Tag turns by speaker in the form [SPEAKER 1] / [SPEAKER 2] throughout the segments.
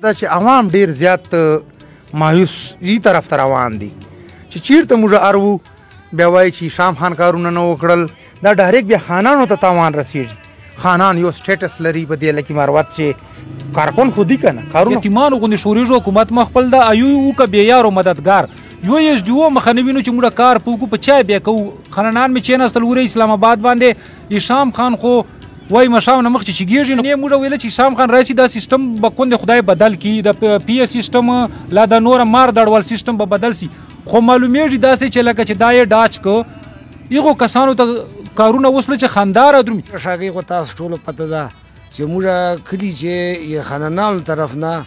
[SPEAKER 1] دا چې عوام ډیر زیات مایوسي طرف ته روان دي چې چیرته موږ ارو بیا وایي چې شام خان کارونه نه وکړل دا ډایرکټ بیا خانانو ته تاوان رسېږي. خانان یو سټیټس لري په دې لکه مروت چې کارکن خو دي که نه کارونه
[SPEAKER 2] یتیمانو غوندې شوریږو حکومت مخ خپل د ایو وکه بېیارو مددګار یو ایس ډي او مخه نه وینو چې موږ کار پوکو په چای بیا کوو. خانان مې کېناستل وره اسلام آباد باندې هشام خان خو وای مشام نه مخ چې کېږي نه موږ ویل چې هشام خان راشي دا سیستم به کون خدای بدل کی د پی اس سیستم لا د نور مار دړول سیستم به بدل سي خو معلومیږي داسې چې لکه چې دا یې ډاچ کو یغو کسانو ته کارونه وسله چې خاندار درومي
[SPEAKER 3] شاګي خو تاسو ټول پته ده چې موږ کلی چې یې خانانو طرف نه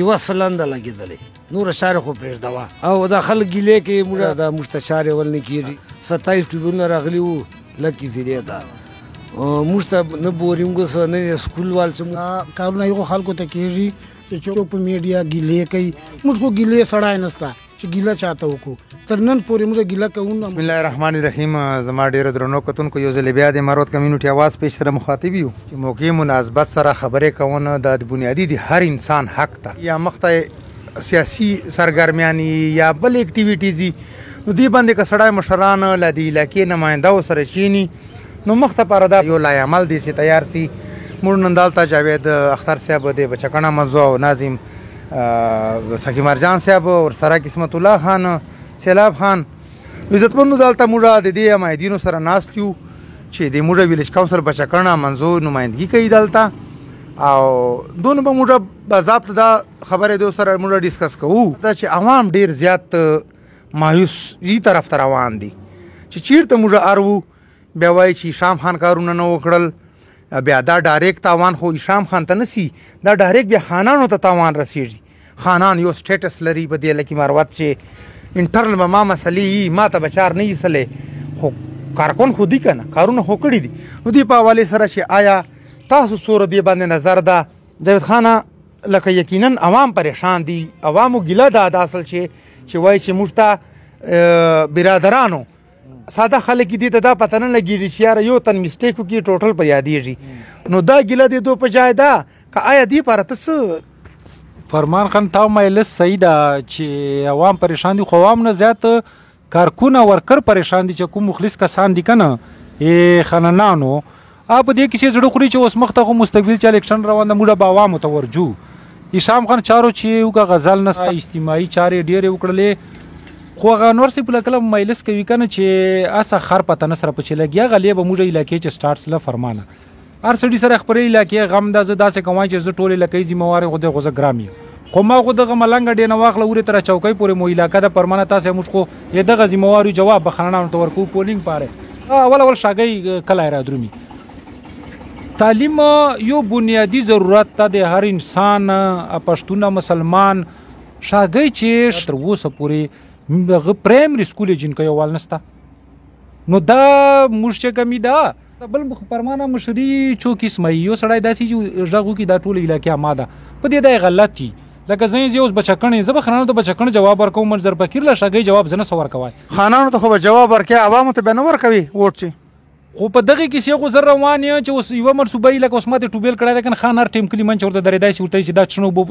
[SPEAKER 3] یو سلنده لګېدلې نور شارع خو پرېږدوه او دا خلک ګیلې کې موږ د مستشار ول نه کېږي 27 ټریبیونونه راغلي وو لکې زیرې ته موږ ته نه بورینګ نه سکول وال چې
[SPEAKER 4] کارونه یو خلکو ته کېږي چې څوک په میډیا ګیلې کوي موږ خو ګیلې سړی نسته چې ګیله چاته وکړو تر نن پورې موږ ګیله کوو نه.
[SPEAKER 1] بسم الله الرحمن الرحیم. زما ډېرو درنو کتونکو یو ځل بیا د مروت کمیونټي اواز پیش سره مخاطب یو چې موقع مناسبت سره خبرې کوونه د بنیادي د هر انسان حق ته یا مخته سیاسي سرګرمیانې یا بل اکټیویټیز نو دې باندې که سړی مشران له دې علاقې نمایندهو سره کښېني نو مخته پاره دا یو لایعمل دی چې تیار سي. موږ نن دلته جاوید اختر صاحب د بچکڼه منځو او ناظم سخي مرجان صاحب ورسره قسمت الله خان سیلاب خان عزتمندو دلته موږ د دې مایدینو سره ناست یو چې د موږ ویلیج کونسل بچکڼه منځو نمایندګي کوي دلته او دونه به موږ باضابطه دا خبرې دو سره موږ ډسکس کوو دا چې عوام ډیر زیات مایوسي طرف ته روان دي چې چیرته موږ ارو بیا وایي چې هشام خان کارونه نه وکړل بیا دا ډایرکټ تاوان خو هشام خان ته نسی دا ډایرکټ بیا خانانو ته تاوان رسېږي. خانان یو سټیټس لري په دې لکه مروت چې انټرنل به ما مسلې ما ته بچار نه ایسلې خو کارکن خو دي که نه کارونه خو کړي دي. نو دې په حوالې سره چې آیا تاسو څوره دې باندې نظر ده جاوید خانه لکه یقینا عوام پریشان دي عوامو ګیله ده د اصل چې وایي چې موږ ته برادرانو ساده خلک دي ته دا پته نه لګېږي چې یاره یو تن مسټیک وکړي ټوټل په یادېږي نو دا ګیله د دو په جای ده که آیا دې پاره ته څه
[SPEAKER 2] فرمان خان تاو مایلس صحیح ده چې عوام پریشان دي خو عوام نه زیات کارکونه ورکر پریشان دي چې کوم مخلص کسان دي که نه خانانانو په دې کې چې زړه خوري چې اوس مخته خو مستقبل چې الیکشن روان ده موږ به عوامو ته ورجو. هشام خان چارو چې وکړه غزل نسته اجتماعي چارې ډېرې وکړلې خو هغه نور سي په کله مایلس کوي کنه چې اسه خر پته نه سره پچې لګیا غلې به موږ علاقې چې سٹارټس له فرمانه هر سړي سره خبرې علاقې غم د داسې کومای چې زه ټولې لکې ذمہوار خو د غوزه ګرامي خو ما خو دغه ملنګ ډېر نه واخله ورې تر چوکۍ پورې مو علاقې د فرمانه تاسو موږ خو دغه ذمہوار جواب بخنانو تور کو پولینګ پاره اول شاګي کله را درومي. تعلیم یو بنیادی ضرورت ته د هر انسان پښتون مسلمان شاګي چې تر اوسه پورې پرایمري سکول جنکۍ وال نسته نو دا موږ چې کمی ده بل فرمانه مشري څو قسمه یو سړی داسې چې غږو کې دا ټول علاقې آماده په دې دا غلط دي لکه زه یې اوس بچکڼې زه به خانانو ته بچکڼ جواب ورکوم منظر فقیر له شاګۍ جواب زه نه څه ورکوی
[SPEAKER 1] خانانو ته خو به جواب ورکوي عوامو ته بیا نه ورکوي ووټ چې
[SPEAKER 2] خو په دغه کیسې خو زه روان یم چې اوس یوه منصوبه یي لکه اوس ما ته ټوبیل کړی دی که نه خان هر ټیم کلي منچ ورته درېدی شي ورته چې دا چڼو اوبو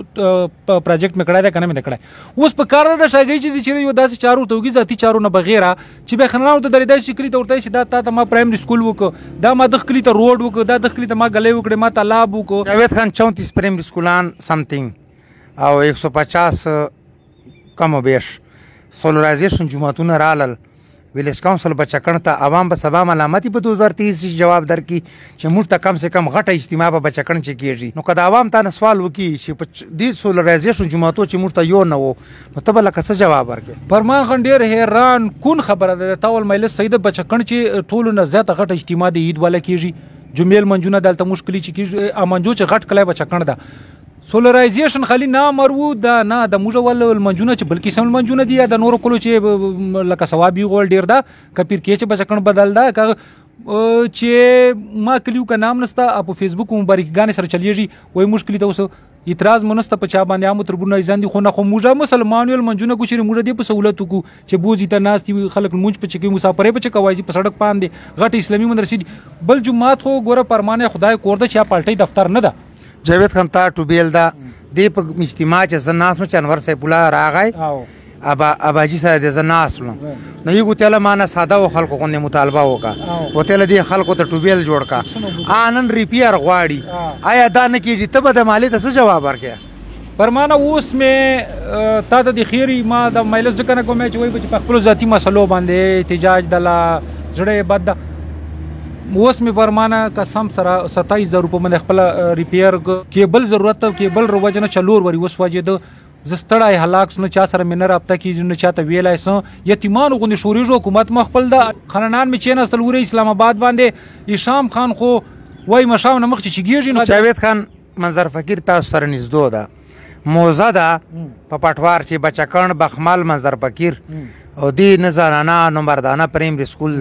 [SPEAKER 2] پروجیکټ مې کړی دی که نه مې دی کړی اوس په کار ده د شاګۍ چې دي چې یو داسې چارو ورته وکړي ذاتي چارو نه بغیره چې بیا خانانو ته درېدی شي کلي ته ورته چې دا تا ته ما پرایمري سکول وکړه دا ما دغه کلي ته روډ وکړه دا دغه کلي ته ما ګلۍ وکړې ما تالاب وکړو.
[SPEAKER 1] جاوید خان 34 پرایمري سکولان سمثینګ او 150 کم و بیش سولرایزیشن جوماتونه رالل ویلیج کونسل بچکڼ ته عوام به سبا ملامتي په 2023 جواب درکړي چې موږ ته کم سے کم غټه اجتماع په بچکڼ چې کېږي نو که د عوام تا نه سوال وکړي چې په دې سولرایزیشن جوماتو چې موږ ته یو نه و نو ته به لکه څه جواب ورکړې.
[SPEAKER 2] فرمان خان ډېر حیران کون خبره ده تا ول مجلس صحیح ده بچکڼ چې ټولو نه زیاته غټه اجتماع د عید والا کېږي جمیل منجونه دلته مشکلي چې کېږي منجو چې غټ کلی بچکڼ ده سولرایزیشن خالی نه مرو دا نه د موږ ول منجونه چې بلکې سم منجونه دي یا د نورو کلو چې لکه ثوابي غول ډیر ده کپیر کې چې بچکڼ بدل ده چې ما کلیو کا نام نستا په فیسبوک مبارکګانې سره چلیږي وای مشکل ته اوس اعتراض مونسته په چا باندې عامو تربونه ځان دي خو نه خو موږ مسلمان یو منجونه کو چې موږ دې په سہولت کو چې بوزي ته ناس دي خلک مونږ په چې مسافرې په چې کوي په سړک باندې غټ اسلامي مدرسې بل جمعات خو ګوره پرمانه خدای کور ده چې پالټي دفتر نه ده.
[SPEAKER 1] جاوید خان تا ټوبیل دا دې په اجتماع چې زه ناست وم چې انور سیف الله راغی اباجي سره د زه ناست وم نو یې ګوتله ما نه ساده و خلکو غوندې مطالبه وکړه وتله دې خلکو ته ټوبیل جوړ کړه نن ریپیر غواړي آیا دا نه کېږي ته به د مالیې ته څه جواب ورکړې
[SPEAKER 2] پرمانه اوس مې تا ته د خیري ما د مایلس ځکه نه کوم چې وایي چې په خپلو ذاتي مسلو باندې احتجاج دله زړه بد ده اوس مې پرمانه قسم سره 27,000 روپۍ باندې خپله ریپیر کیبل ضرورت کیبل وجه نه چلور وري اوس وجې زه ستړی هلاک سو نه چا سره مې نه رابطه کېږي نه چاته ویلی سه یتیمانو غوندې شوریږو حکومت ما خپل ده خانان مې کېناستل وره اسلام آباد باندې هشام خان خو وایي مشام نه مخکې چې کېږي نو
[SPEAKER 1] جاوید خان منظر فقیر تاسو سره نږدې ده موزه ده په پټوار چې بچکڼ بخمال منظر فقیر او دې نه زنانه نو مردانه پرایمري سکول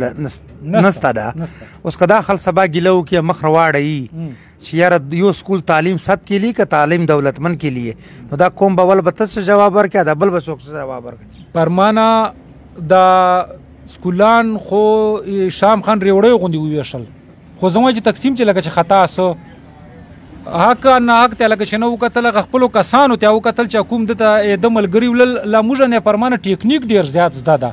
[SPEAKER 1] نسته ده اوس که دا خل سبا ګیله وکړي مخ رواړی چې یاره یو سکول تعلیم سب کے لیے که تعلیم دولتمند کے لیے نو دا کوم بول به ته څه جواب ورکړي دا بل به څوک څه جواب ورکړي
[SPEAKER 2] پرمانه دا سکولان خو شام خان ریوړی غوندې وویشل خو زه وایم چې تقسیم چې لکه چې خطا څه حق نه حق ته لکه چې نه وکتل خپلو کسانو ته وکتل چې کوم دته د ملګري ولل لا موږ نه پرمانه ټیکنیک ډیر زیات زده ده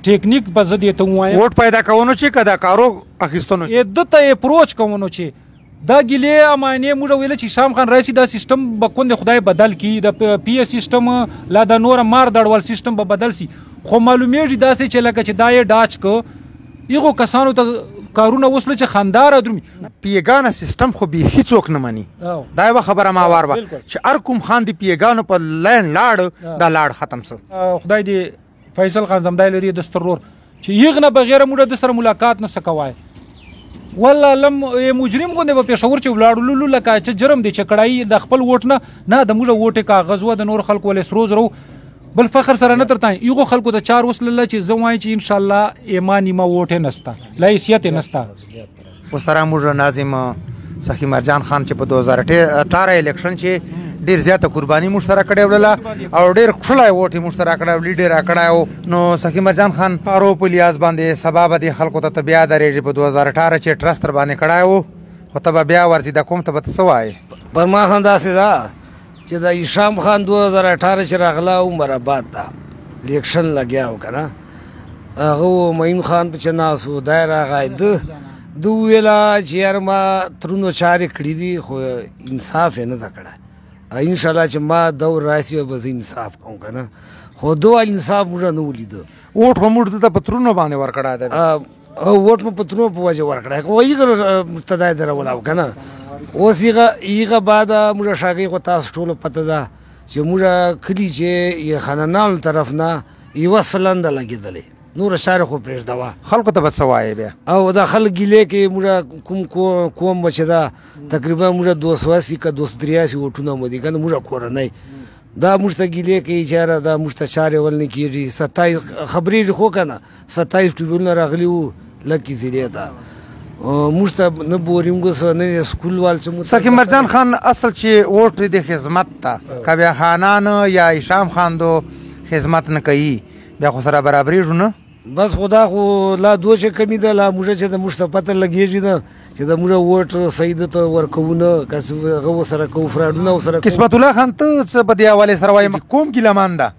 [SPEAKER 2] ټیکنیک به زه دې ته وایم
[SPEAKER 1] ووټ پیدا کوونو چې کدا کارو اخیستونو
[SPEAKER 2] دته اپروچ کوونو چې دا ګیلې امانه موږ ویل چې شام خان راشي دا سیستم به کوند خدای بدل کی د پی اس سیستم لا د نور مار دړول سیستم به بدل سي خو معلومیږي دا چې لکه چې دا یې ډاچ کو یغو کسانو ته کارونه وسله چې خاندار درومي
[SPEAKER 1] پیګانه سیستم خو به هیڅوک نه مانی دا یو خبره ما واربه چې ار کوم خان دی پیګانو په لین لاړ دا لاړ ختم سو
[SPEAKER 2] خدای دې فیصل خان زمدای لري د سترور چې یغ نه بغیر موږ د سره ملاقات نه سکوای والله لم مجرم غوندې په پېښور چې ولاړو لکه چې جرم دی چې کړای د خپل ووټ نه د موږ ووټ کاغذ و د نور خلکو ولې سرو زرو بل فخر سره نه ترتاین یغو خلکو ته چار وسله چې زه وایم چې ان شاء الله ایمانی ما ووټ نستا لا حیثیت نستا
[SPEAKER 1] وسره موږ ناظم سخی مرجان خان چې په 2018 الیکشن چې ډیر زیاته قرباني موږ سره کړې ولاله او ډیر خوشاله ووټ موږ سره کړو لیډر کړو نو سخی مرجان خان کارو په لیاز باندې سبب دي خلکو ته بیا درېږي په 2018 چې ټرست باندې کړایو خو ته بیا ورځي د کوم ته به سوای
[SPEAKER 3] پر ما خان داسې ده چې د هشام خان 2018 چې راغله عمر آباد ته الیکشن لګیا و کنه هغه معین خان په چناسو دای راغی د ویلا چې یار ما ترونو چارې کړې دي خو انصاف یې نه ده کړی ان شاء الله چې ما دور راشي او به انصاف کوم کنه خو دوه انصاف موږ نه ولیدو
[SPEAKER 1] ووټ په موږ ته په ترونو باندې ورکړای دی
[SPEAKER 3] ووټ په ترونو په وجه ورکړای خو یې مستدای درولاو کنه اوس یغه بعد موږ شاګي خو تاسو ټول پته ده چې موږ کلی چې یې خانانو طرف نه یو سلند لګیدلې نور شهر خو پرېږدوا
[SPEAKER 1] خلکو ته به سوای بیا
[SPEAKER 3] او دا خلک ګیلې کې موږ کوم بچ دا تقریبا موږ 280 کا 283 وټونه مو دي کنه موږ کورنۍ دا موږ ته ګیلې کې اشاره دا موږ ته چارې ول نه کیږي 27 خبرې خو کنه 27 ټریبیونل راغلی وو لکه زیریه دا موږ ته نه بورینګو نه سکول وال چې
[SPEAKER 1] سخی مرجان خان اصل چې ووټ د خدمت ته کبه خانان یا هشام خان دو خدمت نه کوي بیا خو سره برابرې نه
[SPEAKER 3] بس خدا خو لا دوه کمی ده لا موږ چې د موږ پته لګیږي ده چې د موږ ووټ صحیح ته ورکوونه کس غو سره کو فرادونه سره
[SPEAKER 1] قسمت الله خان ته څه په دی حواله سره وایم کوم ګیلمان ده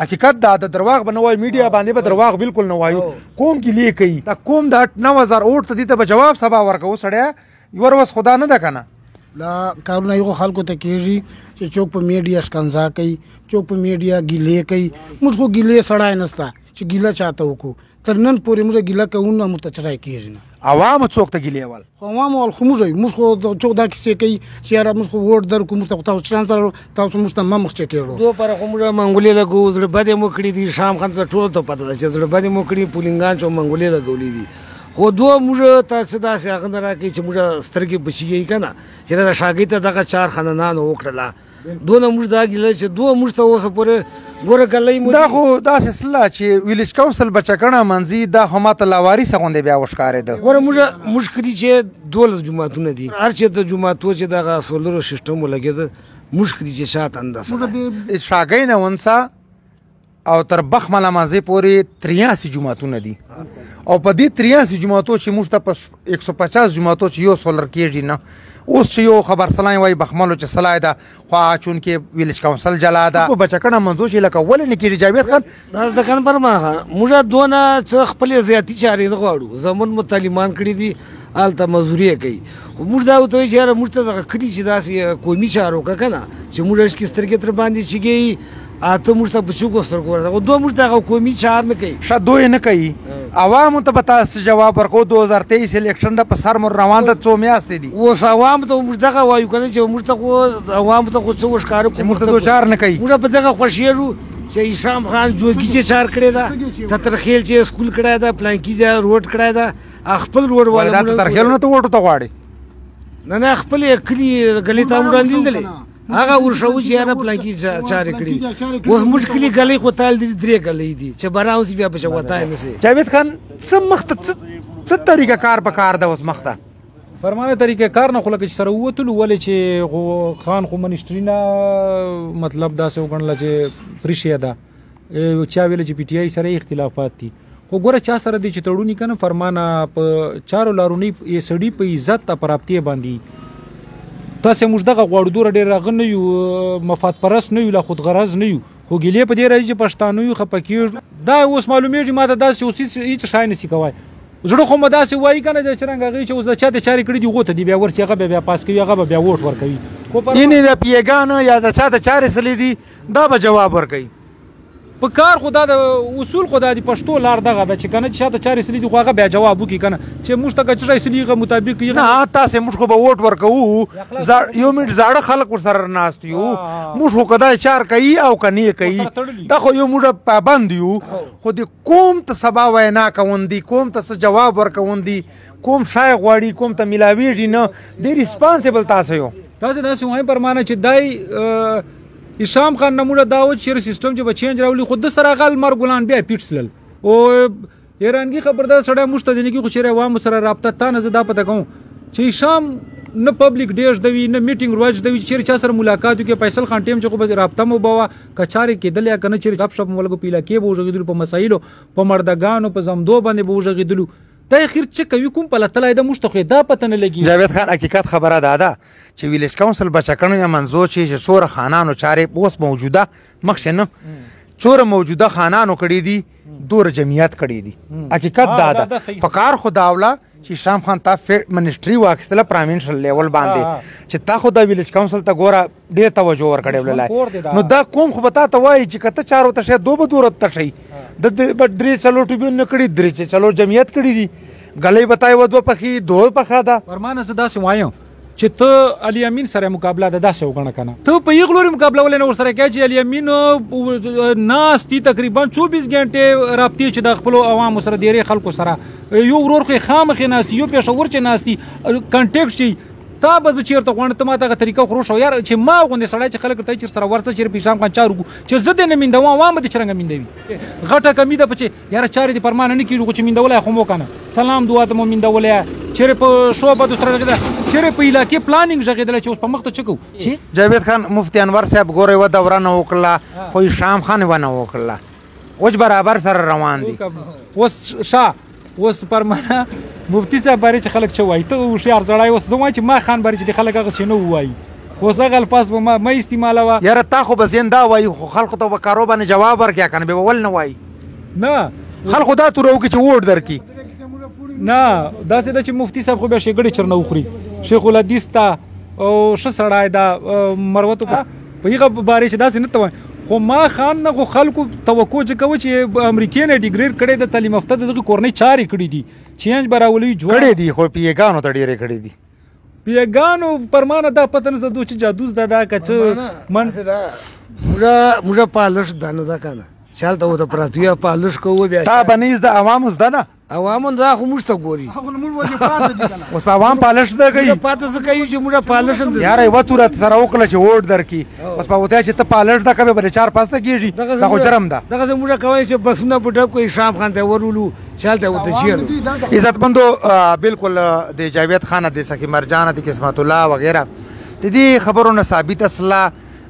[SPEAKER 1] حقیقت دا د درواغ بنوي میډیا باندې به درواغ بالکل نه وایو کوم ګیلې کوي دا کوم د 9000 ووټ ته دې ته جواب سبا ورکو سړیا یور وس خدا نه ده کنه
[SPEAKER 4] لا کارونه یو خلکو ته کېږي چې چوک په میډیا شکنځا کوي چوک په میډیا ګیلې کوي موږ خو ګیلې سړای نستا چې ګیله چاته وکړو تر نن پورې موږ ګیله کوو نه موږ ته چرای کېږي نه
[SPEAKER 1] عوام څوک ته ګیلې ول
[SPEAKER 4] خو عوام ول خو موږ خو چوک دا کیسې کوي چې یاره موږ خو ووټ درکو موږ ته تاسو چران تاسو موږ ته مخ چکېږو
[SPEAKER 3] دوه پر خو موږ منګولې لګو زړه بده مو کړی دي شام خان ته ټول ته پته چې زړه بده مو کړی پولینګان چې منګولې لګولې دي خو دوه موږ تاسو داسې هغه نه راکړي چې موږ سترګې بچیږي کنه چې دا شاګی ته دغه چار خانانان وکړه دونه موږ دا ګیله چې دوه موږ ته اوسه پورې ګوره ګلۍ مو
[SPEAKER 1] دا خو داسې سله چې ویلیج کونسل بچکڼه منځي دا هماته لاوارث غوندې بیا وښکارېده
[SPEAKER 3] ګوره موږ کړي چې 12 جوماتونه دي هر چېرته جومات و چې دغه سولرو سیسټم ولګېده موږ کړي چې شاته اندازه
[SPEAKER 1] شاګۍ نه ونسه او تر بخمله مانځې پورې 83 جوماتونه دي او په دې 83 جوماتو چې موږ ته په 150 جوماتو چې یو سولر کېږي نه اوس چې یو خبرسلای وای بخملو چې سلای ده خو چون کې ویلیج کونسل جلا ده په بچکنه منځو چې لکه ولې نه کېږي جاوید خان
[SPEAKER 3] دا د کان پرما موږ دونه څه خپل زیاتی چارې نه غواړو زمون متعلمان کړي دي آلته مزدوري کوي خو موږ دا وته چې موږ ته دغه کړي چې داسې قومي چارو که کنه چې موږ کې سترګې تر باندې چیږي اته موږ ته په چوکو سترګو ورته خو دوه موږ ته قومي چار نه کوي
[SPEAKER 1] ښه دوی نه کوي عوامو ته به تاسو جواب ورکو 2023 الیکشن د په سر مر روان ته څو میاشتې دي
[SPEAKER 3] اوس عوامو ته موږ دغه وایو کنه چې موږ ته خو عوامو ته خو څه وښکارو
[SPEAKER 1] چې موږ ته دوه چار نه کوي
[SPEAKER 3] موږ په دغه خوښیږو چې هشام خان جوګي چې چار کړی دا تترخیل چې سکول کړی دا پلانکی چې روډ کړی دا خپل روډ
[SPEAKER 1] ولا دا تترخیل نه ته وټو ته غواړي
[SPEAKER 3] نه خپل کلی غلی ته موږ لیدلې هغه ورشو چې یاره پلانکی چارې کړي اوس موږ کلی غلی خو تال دي درې غلی دي چې براوس بیا په وتاي نه سي
[SPEAKER 1] جاوید خان څه مخته څه طریقه کار په کار د اوس مخته
[SPEAKER 2] فرمانه طریقه کار نه خو لکه چې سره ووتلو ولې چې خان خو منشتري نه مطلب داسې وګڼله چې پریشیا ده چا ویله چې پی ټی آی سره اختلافات دي خو ګوره چا سره دی چې تړونی کنه فرمانه په چارو لارونی یې سړي په عزت ته پراپتې باندې تاسې موږ دغه غواړو دوره ډېر راغه نه یو مفاد پرست نه یو لا خودغرض نه یو خو ګیلې په دې راځي چې پښتانه یو خفه کېږو دا اوس معلومیږي ما ته داسې اوس هېڅ شی نشي کوی زړه خو مې داسې وایي که نه چې څرنګه هغوی چې اوس د چا د چارې کړي دي هغو ته دي بیا ورسي هغه بیا پاس کوي هغه به بیا ووټ ورکوي
[SPEAKER 1] یعنې د پیګانو یا د چا د چارې سلې دي دا به جواب ورکوي
[SPEAKER 2] په کار خو دا د اصول خو دا د پښتو لار دغه ده چې که نه چې شاته چارې سلي دي خو هغه بیا جواب وکړي که نه چې موږ ته که څه شی سلي هغه مطابق
[SPEAKER 1] نه تاسې موږ خو به ووټ ورکوو یو منټ زاړه خلک ورسره ناست یو موږ خو که دا چار کوي او که نه کوي دا خو یو موږ پابند یو خو د قوم ته سبا وینا کوندي قوم ته څه جواب ورکوندي قوم شای غواړي قوم ته میلاویږي نه ډېر ریسپانسیبل تاسو یو
[SPEAKER 2] تاسې داسې وایي پرمانه چې دای هشام خان نمونه دا و چې سیستم چې به چینج راولي خو د سره هغه لمر ګلان بیا پیټ سلل او ایرانګي خبردار سړی موږ ته دی نه کي خو چېرې عوامو سره رابطه تا نه زه دا پته کوم چې هشام نه پبلیک ډیش دوي نه میټینګ رواج دوي چې چېرې چا سره ملاقات وکړي فیصل خان ټیم چې خو به رابطه مو به وه که چارې کېدل یا که نه چېرې ګپ شپ مو لږ په علاقې به وغږېدلو په مسایلو په مردګانو په زمدو باندې به وغږېدلو دا اخیر څه کوي کوم پلتلی ده موږ ته خو دا پته نه لګي
[SPEAKER 1] جاوید خان حقیقت خبره دا ده چې ویلیج کونسل بچکڼو یا منځو چې څوره خانانو چارې اوس موجوده مخکې نه څوره موجوده خانانو کړي دي دوره جمعیت کړي دي حقیقت دا ده په کار خو داوله چې شام خان تا منسټري واخیستله پرامینشل لیول باندې چې تا خو د ویلیج کونسل ته ګوره ډېر توجه ورکړې ولله نو دا قوم خو به تا ته وایي چې که ته چارو ته شی دو به دوره ته شئ د درې څلور ټریبیون نه کړي درې څلور جمعیت کړي دي ګلۍ به تا یوه دوه پخې دوه پخه ده
[SPEAKER 2] فرمانه زه داسې وایم چې ته علي امین سره مقابله ده داسې وګڼه که نه ته په یغ لورې مقابله ولې نه ورسره کوې چې علي امین ناست دي تقریبا 24 ګنټې رابطې چې د خپلو عوامو سره ډېرې خلکو سره یو ورور خو یې خامخې ناست یو پېښور چې ناست دي کنټیکټ شي تا به زه چېرته غواړم ته ما دغه طریقه خو روښه یار چې ما غوندې سړی چې خلک ورته چې سره ورځه چېرې په هشام خان چار وکړو چې زه دې نه میندوم عوام به دې څرنګه میندوي غټه کمي ده په چې یاره چارې دې پر ما نه کېږي خو چې میندولی خو مو که نه سلام دعا ته مو میندولی چېرې په شو بدو سره غږېده چېرې په علاقې پلانینګ غږېدلی چې اوس په مخ ته څه کوو
[SPEAKER 1] جاوید خان مفتی انور صاحب ګوره یوه دوره نه وکړله خو هشام خان یې ونه وکړله اوس برابر سره روان دي
[SPEAKER 2] اوس اوس پرمانه مفتی صاحب بارې چې خلک څه وایي ته هوښیار سړی اوس زه وایم چې ما خان بارې چې د خلک هغه څه نه ووایي اوس هغه الفاظ به ما استعمالوه
[SPEAKER 1] یاره تا خو به زین دا وایي خو خلکو ته به کارو باندې جواب ورکړې که نه بیا به ول نه وایي
[SPEAKER 2] نه
[SPEAKER 1] خلکو دا توره وکړي چې ووټ درکړي
[SPEAKER 2] نه داسې ده چې مفتی صاحب خو بیا ښېګړې چرنه وخوري شیخ الحدیث ته او ښه سړی ده مروتو په هغه بارې چې داسې نه ته وایم خو ما خان نه خو خلکو توقع چې کوه چې امریکې نه ډیګرېډ کړی د تعلیم یافته د دغې کورنۍ چارې کړي دي چینج به راولوي
[SPEAKER 1] کړی دي خو پیګانو ته ډېرې کړي دي
[SPEAKER 2] پیګانو پرمانه دا پته نه زدو چې جادوز ده دا که څه
[SPEAKER 3] منځ ده موږ پالش ده نه ده که نه چې هلته ورته پراته یا پالش کوو بیا
[SPEAKER 1] تا به نیز د عوامو زده ده
[SPEAKER 3] عوامو دا خو موږ ته ګوري
[SPEAKER 1] اوس په عوام پالش زده کوي
[SPEAKER 3] پاته څه کوي چې موږ پالش
[SPEAKER 1] یاره یوه توره سره وکړله چې ووټ درکړي اوس په وتیا چې ته پالش زده کوې به د چار پاسته کېږي دا خو جرم ده
[SPEAKER 3] دغسې موږ کوی چې بسونه په ډب کوي هشام خان ته ورولو چې هلته ورته چیرو
[SPEAKER 1] عزتمندو بالکل د جاوید خان د سخي مرجان د قسمت الله وغیره د دې خبرو نه ثابت اصله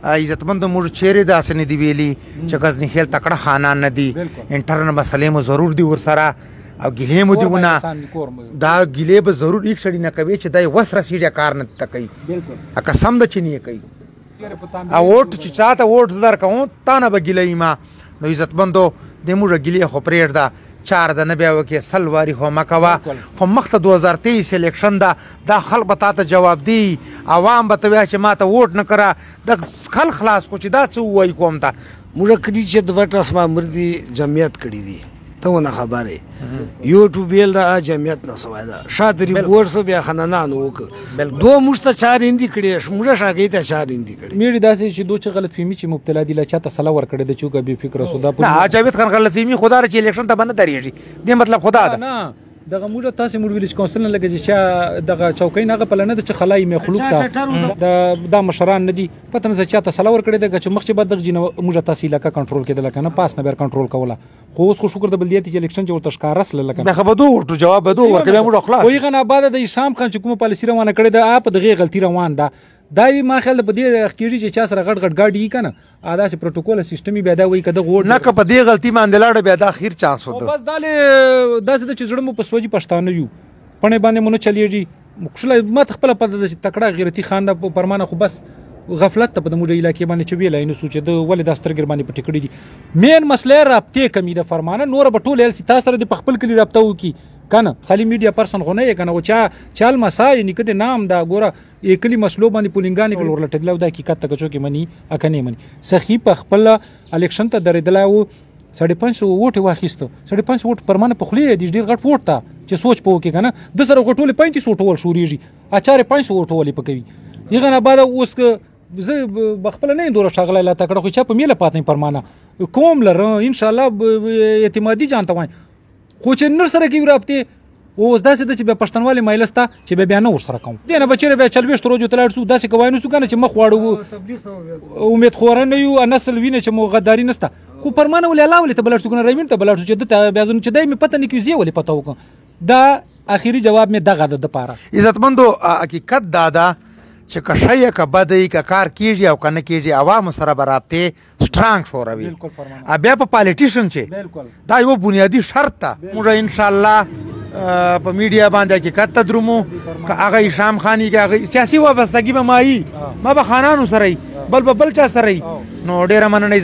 [SPEAKER 1] عزتمندو موږ چیرې داسې نه دي ویلي چې غزني خیل تکړه خانان نه دي انټرن مسلې مو ضرور دي ورسره او ګیلې مو دیونه دا ګیلې به ضرور یک سړي نه کوي چې دا وس رسیږي کار نه تکي بالکل قسم د چنی کوي او ووټ چې چاته ووټ زدار کوم تا نه به ګیلې ما نو عزتمندو د موږ ګیلې خو پرېږده 4 د نه بیا وکې سل واري خو مه کوه خو مخته 2023 الیکشن ده دا خلک به تا ته جواب دی عوام به ته وایه چې ما ته ووټ نه کړه د خل خلاص کو چې دا څه ووایي کوم ته
[SPEAKER 3] موږ کړي چې د وټ رسما مردي جمعیت کړي دي ته ونه خبرې یو ټو بیل دا جمعیت نه سوای دا شاته ریپورټ سو بیا خنانانو وک دو مشته 4 هندي کړي موږ شاګی ته 4 هندي کړي
[SPEAKER 2] میری داسې چې دوه غلط فهمي چې مبتلا دي لا چاته سلا ور کړي د چوکا به فکر سودا
[SPEAKER 1] نه جاوید خان غلط فهمي خدا چې الیکشن ته باندې درېږي دې مطلب خدا ده
[SPEAKER 2] نه دغه موږ تاسو موږ ویلج کونسل نه لګی چې دغه چوکۍ نه غپل نه د چې خلای مخلوق ته دا مشران نه دي پته نه چې چاته سلا ور کړي د چې مخ چې بد دغه موږ تاسو علاقہ کنټرول کېدل کنه پاس نه بیر کنټرول کوله خو اوس خو شکر د بلدیاتي الیکشن چې ورته ښکار رسل لکه
[SPEAKER 1] به خبردو ورته جواب بدو ورکړه موږ خلاص
[SPEAKER 2] وی غنا بعد د اسلام خان چې کومه پالیسی روانه کړي د اپ دغه غلطي روان ده دای ما خیال په دې اخیری چې چا سره غټ غټ گاډي کنه ادا چې پروتوکول سیستمي بیا دا وای کده غوړ
[SPEAKER 1] نه که په دې غلطي باندې لاړ بیا دا اخیر چانس وته
[SPEAKER 2] بس داله داسې د چې زړه مو په سوجي پښتانه یو پنه باندې مونږ چلیږي مخشله مت خپل په د تکړه غیرتی خان د پرمانه خو بس غفلت ته په موږ علاقې باندې چې ویلای نو سوچ د ولې د سترګر باندې پټکړي دي مین مسله رابطه کمی د فرمانه نور به ټول ال تاسو سره د خپل کلی رابطه وکي کنه خالی میډیا پرسن خو نه کنه او چال مسای نکد نام دا ګوره یکلی مسلو باندې پولینګانی ورلټدلو د حقیقت ته چوکې منی اکنه منی سخی په خپل الیکشن ته درېدلو 550 ووټ واخیسته 550 ووټ پرمانه په خلی د ډیر غټ ووټ ته چې سوچ پوه کې کنه د سره غټول 35 ووټ ول شوريږي اچاره 500 ووټ ول پکوي یغه نه بعد اوس زه بخپل نه دوره شغله لا تکړه خو چې په میله پاتې پرمانه کوم لره ان شاء الله اعتمادي جانته وای خو چې نر سره کې رابطه اوس داسې د چې به پښتنوالي مایلستا چې به بیا نه ور سره کوم دینه بچره به 40 روزو تلار سو داسې کوي نو سو کنه چې مخ واړو امید خورنه یو نسل وینه چې مو غداری نسته خو پرمانه ولې الله ولې ته بلار سو کنه راوین ته بلار سو چې د بیا ځنه چې دای می پته نه کیږي ولې پته وکم دا اخیری جواب می دغه د پاره
[SPEAKER 1] عزتمندو حقیقت دادا چې کښه ک بدای ک کار کیږي او کنه کیږي عوام سره برابطه سترانګ شوروي بیا په پالیټیشن چې دا یو بنیادی شرط ته موږ ان شاء الله په میډیا باندې حقیقت ته درومو که هغه هشام خانی که هغه سیاسي وابستګي به مایي ما به خانانو سره بل چا سره نو ډیره مننه